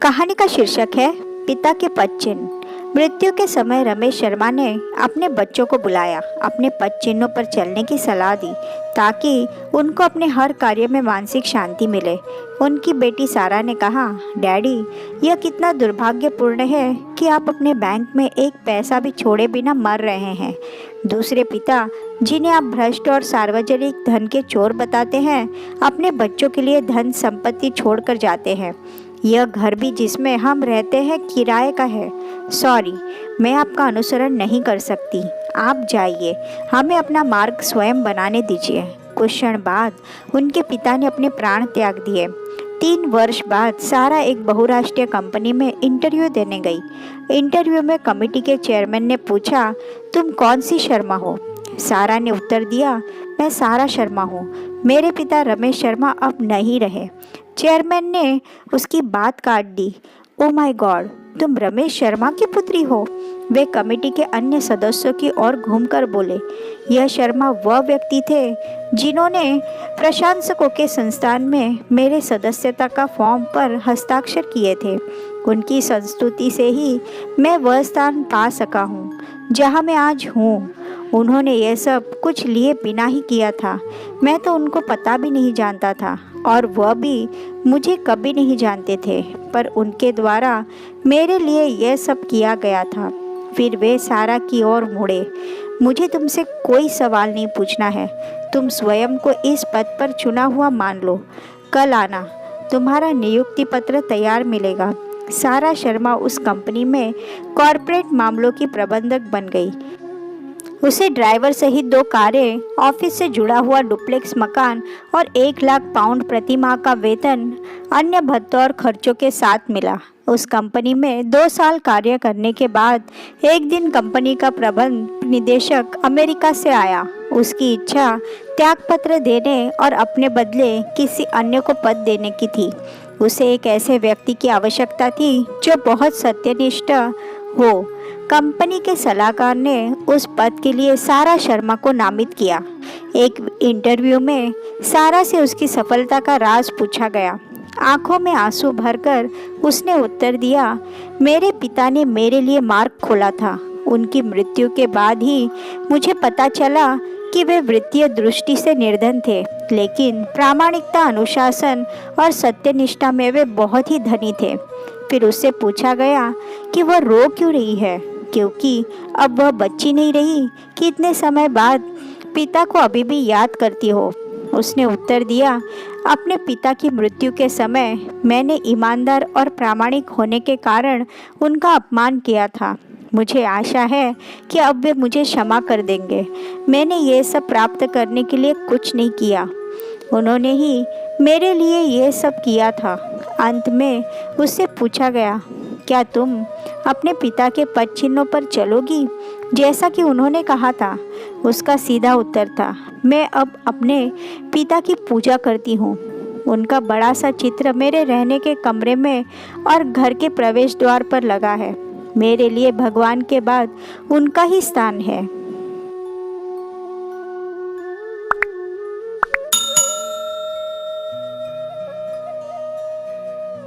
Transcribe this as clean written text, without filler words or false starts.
कहानी का शीर्षक है पिता के पद चिन्ह। मृत्यु के समय रमेश शर्मा ने अपने बच्चों को बुलाया, अपने पद चिन्हों पर चलने की सलाह दी ताकि उनको अपने हर कार्य में मानसिक शांति मिले। उनकी बेटी सारा ने कहा, डैडी, यह कितना दुर्भाग्यपूर्ण है कि आप अपने बैंक में एक पैसा भी छोड़े बिना मर रहे हैं। दूसरे पिता, जिन्हें आप भ्रष्ट और सार्वजनिक धन के चोर बताते हैं, अपने बच्चों के लिए धन संपत्ति छोड़कर जाते हैं। यह घर भी जिसमें हम रहते हैं किराए का है। सॉरी, मैं आपका अनुसरण नहीं कर सकती। आप जाइए, हमें अपना मार्ग स्वयं बनाने दीजिए। कुछ क्षण बाद उनके पिता ने अपने प्राण त्याग दिए। 3 वर्ष बाद सारा एक बहुराष्ट्रीय कंपनी में इंटरव्यू देने गई। इंटरव्यू में कमेटी के चेयरमैन ने पूछा, तुम कौन सी शर्मा हो? सारा ने उत्तर दिया, मैं सारा शर्मा हूँ। मेरे पिता रमेश शर्मा अब नहीं रहे। चेयरमैन ने उसकी बात काट दी। ओ माय गॉड, तुम रमेश शर्मा की पुत्री हो? वे कमेटी के अन्य सदस्यों की ओर घूमकर बोले। यह शर्मा वह व्यक्ति थे जिन्होंने प्रशंसकों के संस्थान में मेरे सदस्यता का फॉर्म पर हस्ताक्षर किए थे। उनकी संस्तुति से ही मैं वह स्थान पा सका हूँ जहाँ मैं आज हूँ। उन्होंने यह सब कुछ लिए बिना ही किया था। मैं तो उनको पता भी नहीं जानता था और वह भी मुझे कभी नहीं जानते थे, पर उनके द्वारा मेरे लिए यह सब किया गया था। फिर वे सारा की ओर मुड़े। मुझे तुमसे कोई सवाल नहीं पूछना है। तुम स्वयं को इस पद पर चुना हुआ मान लो। कल आना, तुम्हारा नियुक्ति पत्र तैयार मिलेगा। सारा शर्मा उस कंपनी में कॉर्पोरेट मामलों की प्रबंधक बन गई। उसे ड्राइवर सहित 2 कारें, ऑफिस से जुड़ा हुआ डुप्लेक्स मकान और 1 लाख पाउंड प्रति माह का वेतन अन्य भत्तों और खर्चों के साथ मिला। उस कंपनी में 2 साल कार्य करने के बाद एक दिन कंपनी का प्रबंध निदेशक अमेरिका से आया। उसकी इच्छा त्यागपत्र देने और अपने बदले किसी अन्य को पद देने की थी। उसे एक ऐसे व्यक्ति की आवश्यकता थी जो बहुत सत्यनिष्ठ हो। कंपनी के सलाहकार ने उस पद के लिए सारा शर्मा को नामित किया। एक इंटरव्यू में सारा से उसकी सफलता का राज पूछा गया। आंखों में आंसू भरकर उसने उत्तर दिया, मेरे पिता ने मेरे लिए मार्ग खोला था। उनकी मृत्यु के बाद ही मुझे पता चला कि वे वित्तीय दृष्टि से निर्धन थे, लेकिन प्रामाणिकता, अनुशासन और सत्यनिष्ठा में वे बहुत ही धनी थे। फिर उससे पूछा गया कि वह रो क्यों रही है, क्योंकि अब वह बच्ची नहीं रही कि इतने समय बाद पिता को अभी भी याद करती हो। उसने उत्तर दिया, अपने पिता की मृत्यु के समय मैंने ईमानदार और प्रामाणिक होने के कारण उनका अपमान किया था। मुझे आशा है कि अब वे मुझे क्षमा कर देंगे। मैंने ये सब प्राप्त करने के लिए कुछ नहीं किया, उन्होंने ही मेरे लिए ये सब किया था। अंत में उससे पूछा गया, क्या तुम अपने पिता के पद चिन्हों पर चलोगी जैसा कि उन्होंने कहा था? उसका सीधा उत्तर था, मैं अब अपने पिता की पूजा करती हूँ। उनका बड़ा सा चित्र मेरे रहने के कमरे में और घर के प्रवेश द्वार पर लगा है। मेरे लिए भगवान के बाद उनका ही स्थान है।